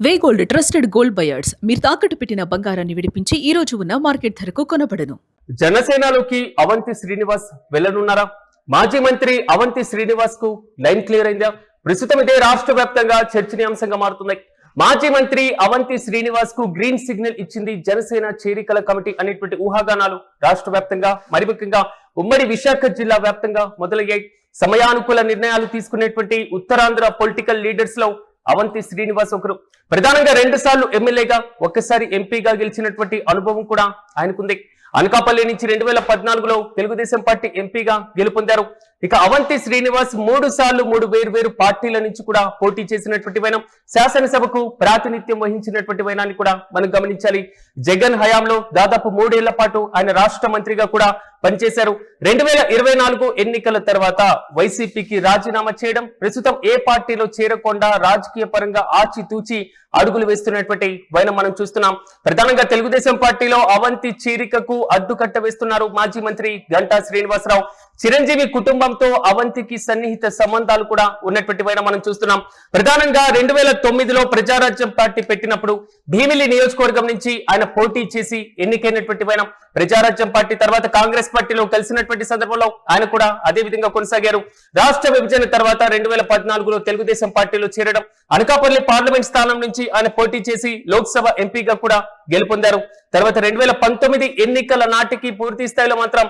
వే gold trusted gold buyers మీరు తాకట్టు పెట్టిన బంగారాన్ని విడిపించి ఈ రోజు ఉన్న మార్కెట్ ధరకు కొనబడను. జనసేనలోకి అవంతి శ్రీనివాస్ వెళ్లనున్నారా? మాజీ మంత్రి అవంతి శ్రీనివాస్ కు లైన్ క్లియర్ అయిందా? ప్రస్తుతం ఇదే రాష్ట్ర వ్యాప్తంగా చర్చనీయాంశంగా మారుతుంది. మాజీ మంత్రి అవంతి శ్రీనివాస్ కు గ్రీన్ సిగ్నల్ ఇచ్చింది జనసేన చేరికల కమిటీ అనేటువంటి ఊహాగానాలు రాష్ట్ర వ్యాప్తంగా మరి ముఖ్యంగా ఉమ్మడి విశాఖ జిల్లా వ్యాప్తంగా మొదలయ్యాయి. సమయానుకూల నిర్ణయాలు తీసుకునేటువంటి ఉత్తరాంధ్ర పొలిటికల్ లీడర్స్ లో అవంతి శ్రీనివాస్ ఒకరు. ప్రధానంగా 2 సార్లు ఎమ్మెల్యేగా ఒక్కసారి ఎంపీగా గెలిచినటువంటి అనుభవం కూడా ఆయనకుంది. అనకాపల్లి నుంచి 2014లో తెలుగుదేశం పార్టీ ఎంపీగా గెలుపొందారు. ఇక అవంతి శ్రీనివాస్ 3 సార్లు 3 వేరు పార్టీల నుంచి కూడా పోటీ చేసినటువంటి వైనం, శాసనసభకు ప్రాతినిధ్యం వహించినటువంటి వైనాన్ని కూడా మనం గమనించాలి. జగన్ హయాంలో దాదాపు 3 ఏళ్ల పాటు ఆయన రాష్ట్ర మంత్రిగా కూడా పనిచేశారు. 2024 ఎన్నికల తర్వాత వైసీపీకి రాజీనామా చేయడం, ప్రస్తుతం ఏ పార్టీలో చేరకుండా రాజకీయ పరంగా ఆచితూచి అడుగులు వేస్తున్నటువంటి వైనం మనం చూస్తున్నాం. ప్రధానంగా తెలుగుదేశం పార్టీలో అవంతి చేరికకు అడ్డుకట్ట వేస్తున్నారు మాజీ మంత్రి గంటా శ్రీనివాసరావు. చిరంజీవి కుటుంబంతో అవంతికి సన్నిహిత సంబంధాలు కూడా ఉన్నటువంటి వైనం మనం చూస్తున్నాం. ప్రధానంగా 2009లో ప్రజారాజ్యం పార్టీ పెట్టినప్పుడు భీమిలి నియోజకవర్గం నుంచి ఆయన పోటీ చేసి ఎన్నికైనటువంటి వైనం. ప్రజారాజ్యం పార్టీ తర్వాత కాంగ్రెస్ పార్టీలో కలిసినటువంటి సందర్భంలో ఆయన కూడా అదే విధంగా కొనసాగారు. రాష్ట్ర విభజన తర్వాత 2014లో తెలుగుదేశం పార్టీలో చేరడం, అనకాపల్లి పార్లమెంట్ స్థానం నుంచి ఆయన పోటీ చేసి లోక్సభ ఎంపీగా కూడా గెలుపొందారు. తర్వాత 2019 ఎన్నికల నాటికి పూర్తి స్థాయిలో మాత్రం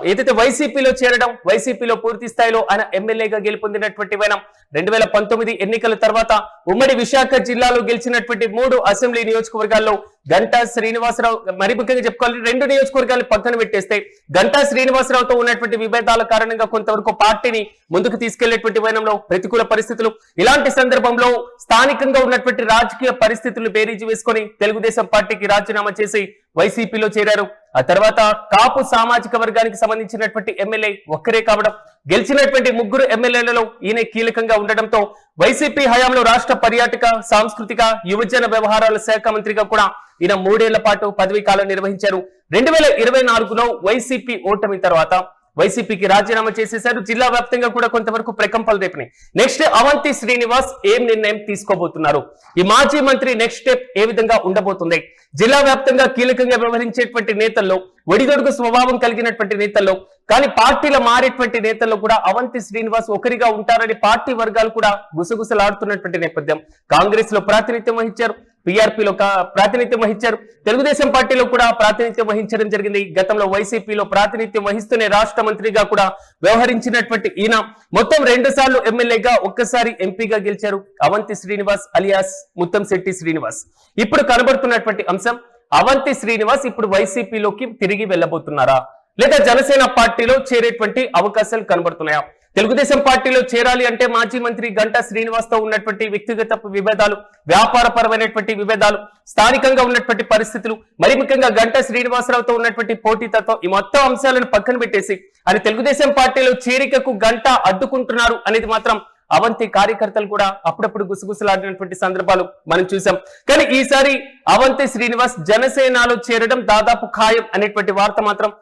ఏదైతే వైసీపీలో చేరడం, వైసీపీలో పూర్తి స్థాయిలో ఆయన ఎమ్మెల్యేగా గెలుపొందినటువంటి వైనం. 2019 ఎన్నికల తర్వాత ఉమ్మడి విశాఖ జిల్లాలో గెలిచినటువంటి 3 అసెంబ్లీ నియోజకవర్గాల్లో గంటా శ్రీనివాసరావు, మరి ముఖ్యంగా చెప్పుకోవాలి 2 నియోజకవర్గాలు పక్కన పెట్టేస్తే గంటా శ్రీనివాసరావుతో ఉన్నటువంటి విభేదాల కారణంగా కొంతవరకు పార్టీని ముందుకు తీసుకెళ్లేటువంటి వైనంలో ప్రతికూల పరిస్థితులు, ఇలాంటి సందర్భంలో స్థానికంగా ఉన్నటువంటి రాజకీయ పరిస్థితులు బేరీజు వేసుకొని తెలుగుదేశం పార్టీకి రాజీనామా చేసి వైసీపీలో చేరారు. ఆ తర్వాత కాపు సామాజిక వర్గానికి సంబంధించినటువంటి ఎమ్మెల్యే ఒక్కరే కావడం, గెలిచినటువంటి 3 ఎమ్మెల్యేలలో ఈయన కీలకంగా ఉండడంతో వైసీపీ హయాంలో రాష్ట్ర పర్యాటక, సాంస్కృతిక, యువజన వ్యవహారాల శాఖ మంత్రిగా కూడా ఈయన 3 ఏళ్ల పాటు పదవీ కాలం నిర్వహించారు. 2024లో వైసీపీ ఓటమి తర్వాత వైసీపీకి రాజీనామా చేసేశారు. జిల్లా వ్యాప్తంగా కూడా కొంతవరకు ప్రకంపనలు రేపినాయి. నెక్స్ట్ అవంతి శ్రీనివాస్ ఏం నిర్ణయం తీసుకోబోతున్నారు? ఈ మాజీ మంత్రి నెక్స్ట్ స్టెప్ ఏ విధంగా ఉండబోతుంది? జిల్లా వ్యాప్తంగా కీలకంగా వ్యవహరించేటువంటి నేతల్లో, ఒడిదొడుగు స్వభావం కలిగినటువంటి నేతల్లో, కానీ పార్టీల మారేటువంటి నేతల్లో కూడా అవంతి శ్రీనివాస్ ఒకరిగా ఉంటారని పార్టీ వర్గాలు కూడా గుసగుసలాడుతున్నటువంటి నేపథ్యం. కాంగ్రెస్ లో ప్రాతినిధ్యం వహించారు, పీఆర్పీలో ప్రాతినిధ్యం వహించారు, తెలుగుదేశం పార్టీలో కూడా ప్రాతినిధ్యం వహించడం జరిగింది. గతంలో వైసీపీలో ప్రాతినిధ్యం వహిస్తూనే రాష్ట్ర మంత్రిగా కూడా వ్యవహరించినటువంటి ఈయన మొత్తం 2 సార్లు ఎమ్మెల్యేగా, ఒక్కసారి ఎంపీగా గెలిచారు. అవంతి శ్రీనివాస్ అలియాస్ ముత్తంశెట్టి శ్రీనివాస్. ఇప్పుడు కనబడుతున్నటువంటి అంశం, అవంతి శ్రీనివాస్ ఇప్పుడు వైసీపీలోకి తిరిగి వెళ్ళబోతున్నారా, లేదా జనసేన పార్టీలో చేరేటువంటి అవకాశాలు కనబడుతున్నాయా? తెలుగుదేశం పార్టీలో చేరాలి అంటే మాజీ మంత్రి గంటా శ్రీనివాస్ తో ఉన్నటువంటి వ్యక్తిగత విభేదాలు, వ్యాపారపరమైనటువంటి విభేదాలు, స్థానికంగా ఉన్నటువంటి పరిస్థితులు, మరి ముఖ్యంగా గంటా శ్రీనివాసరావుతో ఉన్నటువంటి పోటీతత్వం, ఈ మొత్తం అంశాలను పక్కన పెట్టేసి అది తెలుగుదేశం పార్టీలో చేరికకు గంటా అడ్డుకుంటున్నారు అనేది మాత్రం అవంతి కార్యకర్తలు కూడా అప్పుడప్పుడు గుసగుసలాడినటువంటి సందర్భాలు మనం చూసాం. కానీ ఈసారి అవంతి శ్రీనివాస్ జనసేనలో చేరడం దాదాపు ఖాయం అనేటువంటి వార్త మాత్రం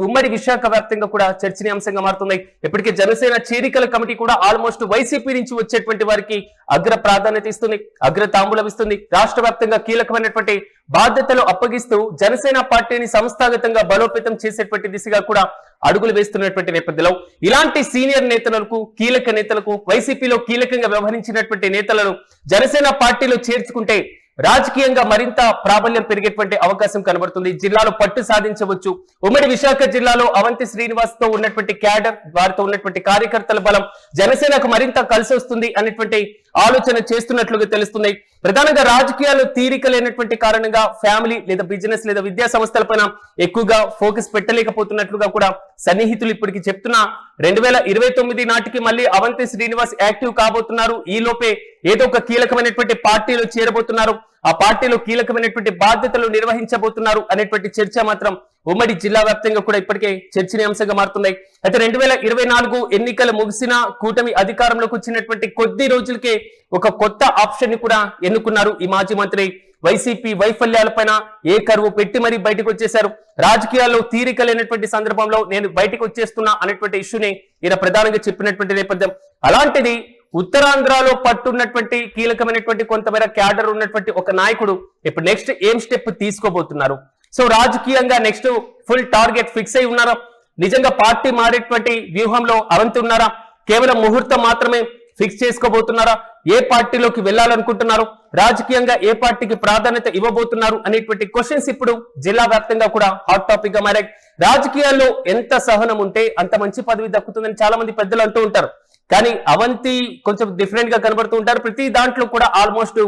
ఉమ్మడి విశాఖ వ్యాప్తంగా కూడా చర్చనీయాంశంగా మారుతుంది. ఇప్పటికే జనసేన చేరికల కమిటీ కూడా ఆల్మోస్ట్ వైసీపీ నుంచి వచ్చేటువంటి వారికి అగ్ర ప్రాధాన్యత ఇస్తుంది, అగ్ర తాంబూలం ఇస్తుంది. రాష్ట్ర వ్యాప్తంగా కీలకమైనటువంటి బాధ్యతలు అప్పగిస్తూ జనసేన పార్టీని సంస్థాగతంగా బలోపేతం చేసేటువంటి దిశగా కూడా అడుగులు వేస్తున్నటువంటి నేపథ్యంలో ఇలాంటి సీనియర్ నేతలకు, కీలక నేతలకు, వైసీపీలో కీలకంగా వ్యవహరించినటువంటి నేతలను జనసేన పార్టీలో చేర్చుకుంటే రాజకీయంగా మరింత ప్రాబల్యం పెరిగేటువంటి అవకాశం కనబడుతుంది. జిల్లాలో పట్టు సాధించవచ్చు. ఉమ్మడి విశాఖ జిల్లాలో అవంతి శ్రీనివాస్ తో ఉన్నటువంటి క్యాడర్, వారితో ఉన్నటువంటి కార్యకర్తల బలం జనసేనకు మరింత కలిసి వస్తుంది అనేటువంటి ఆలోచన చేస్తున్నట్లుగా తెలుస్తుంది. ప్రధానంగా రాజకీయాలు తీరిక లేనటువంటి కారణంగా ఫ్యామిలీ లేదా బిజినెస్ లేదా విద్యా సంస్థలపైన ఎక్కువగా ఫోకస్ పెట్టలేకపోతున్నట్లుగా కూడా సన్నిహితులు ఇప్పటికి చెప్తున్నా 2029 నాటికి మళ్ళీ అవంతి శ్రీనివాస్ యాక్టివ్ కాబోతున్నారు. ఈ లోపే ఏదో ఒక కీలకమైనటువంటి పార్టీలో చేరబోతున్నారు, ఆ పార్టీలో కీలకమైనటువంటి బాధ్యతలు నిర్వహించబోతున్నారు అనేటువంటి చర్చ మాత్రం ఉమ్మడి జిల్లా వ్యాప్తంగా కూడా ఇప్పటికే చర్చనీయాంశంగా మారుతున్నాయి. అయితే 2024 ఎన్నికలు ముగిసిన కూటమి అధికారంలోకి వచ్చినటువంటి కొద్ది రోజులకే ఒక కొత్త ఆప్షన్ ని కూడా ఎన్నుకున్నారు ఈ మాజీ మంత్రి. వైసీపీ వైఫల్యాలపైన ఏ కరువు పెట్టి మరీ బయటకు వచ్చేశారు. రాజకీయాల్లో తీరిక లేనటువంటి సందర్భంలో నేను బయటకు వచ్చేస్తున్నా అనేటువంటి ఇష్యూని ఈయన ప్రధానంగా చెప్పినటువంటి నేపథ్యం. అలాంటిది ఉత్తరాంధ్రలో పట్టున్నటువంటి కీలకమైనటువంటి కొంతమేర క్యాడర్ ఉన్నటువంటి ఒక నాయకుడు ఇప్పుడు నెక్స్ట్ ఏం స్టెప్ తీసుకోబోతున్నారు? సో రాజకీయంగా నెక్స్ట్ ఫుల్ టార్గెట్ ఫిక్స్ అయి ఉన్నారా? నిజంగా పార్టీ మారేటువంటి వ్యూహంలో అవంతి ఉన్నారా? కేవలం ముహూర్తం మాత్రమే ఫిక్స్ చేసుకోబోతున్నారా? ఏ పార్టీలోకి వెళ్ళాలనుకుంటున్నారు? రాజకీయంగా ఏ పార్టీకి ప్రాధాన్యత ఇవ్వబోతున్నారు అనేటువంటి క్వశ్చన్స్ ఇప్పుడు జిల్లా వ్యాప్తంగా కూడా హాట్ టాపిక్ గా మారాయి. రాజకీయాల్లో ఎంత సహనం ఉంటే అంత మంచి పదవి దక్కుతుందని చాలా మంది పెద్దలు అంటూ ఉంటారు. కానీ అవంతి కొంచెం డిఫరెంట్ గా కనబడుతూ ఉంటారు. ప్రతి దాంట్లో కూడా ఆల్మోస్ట్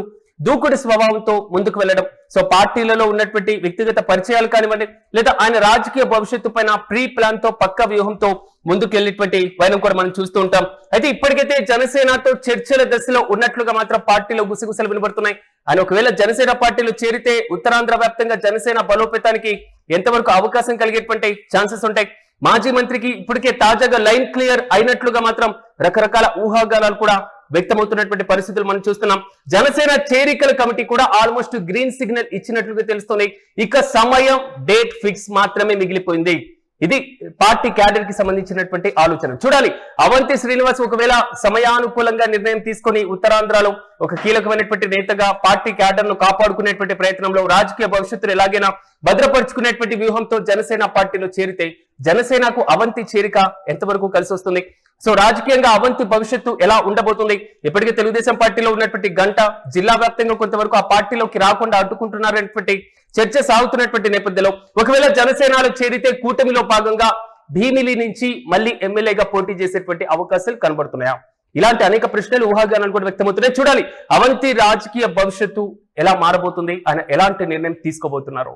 దూకుడు స్వభావంతో ముందుకు వెళ్ళడం. సో పార్టీలలో ఉన్నటువంటి వ్యక్తిగత పరిచయాలు కానివ్వండి, లేదా ఆయన రాజకీయ భవిష్యత్తు పైన ప్రీ ప్లాన్ తో పక్క వ్యూహంతో ముందుకు వెళ్ళేటువంటి వైనం కూడా మనం చూస్తూ ఉంటాం. అయితే ఇప్పటికైతే జనసేనతో చర్చల దశలో ఉన్నట్లుగా మాత్రం పార్టీలో గుసగుసలు వినబడుతున్నాయి. ఆయన ఒకవేళ జనసేన పార్టీలో చేరితే ఉత్తరాంధ్ర వ్యాప్తంగా జనసేన బలోపేతానికి ఎంతవరకు అవకాశం కలిగేటువంటి ఛాన్సెస్ ఉంటాయి? మాజీ మంత్రికి ఇప్పటికే తాజాగా లైన్ క్లియర్ అయినట్లుగా మాత్రం రకరకాల ఊహాగానాలు కూడా వ్యక్తమవుతున్నటువంటి పరిస్థితులు మనం చూస్తున్నాం. జనసేన చేరికల కమిటీ కూడా ఆల్మోస్ట్ గ్రీన్ సిగ్నల్ ఇచ్చినట్లుగా తెలుస్తున్నాయి. ఇక సమయం డేట్ ఫిక్స్ మాత్రమే మిగిలిపోయింది. ఇది పార్టీ క్యాడర్ కి సంబంధించినటువంటి ఆలోచన. చూడాలి, అవంతి శ్రీనివాస్ ఒకవేళ సమయానుకూలంగా నిర్ణయం తీసుకొని ఉత్తరాంధ్రలో ఒక కీలకమైనటువంటి నేతగా పార్టీ క్యాడర్ ను కాపాడుకునేటువంటి ప్రయత్నంలో రాజకీయ భవిష్యత్తును ఎలాగైనా భద్రపరుచుకునేటువంటి వ్యూహంతో జనసేన పార్టీలో చేరితే జనసేనకు అవంతి చేరిక ఎంతవరకు కలిసి వస్తుంది? సో రాజకీయంగా అవంతి భవిష్యత్తు ఎలా ఉండబోతుంది? ఇప్పటికే తెలుగుదేశం పార్టీలో ఉన్నటువంటి గంట జిల్లా వ్యాప్తంగా కొంతవరకు ఆ పార్టీలోకి రాకుండా అడ్డుకుంటున్నారనేటువంటి చర్చ సాగుతున్నటువంటి నేపథ్యంలో ఒకవేళ జనసేనలో చేరితే కూటమిలో భాగంగా భీమిలి నుంచి మళ్ళీ ఎమ్మెల్యేగా పోటీ చేసేటువంటి అవకాశాలు కనబడుతున్నాయా? ఇలాంటి అనేక ప్రశ్నలు ఊహాగానాలు కూడా వ్యక్తమవుతున్నాయి. చూడాలి, అవంతి రాజకీయ భవిష్యత్తు ఎలా మారబోతుంది, ఆయన ఎలాంటి నిర్ణయం తీసుకోబోతున్నారు.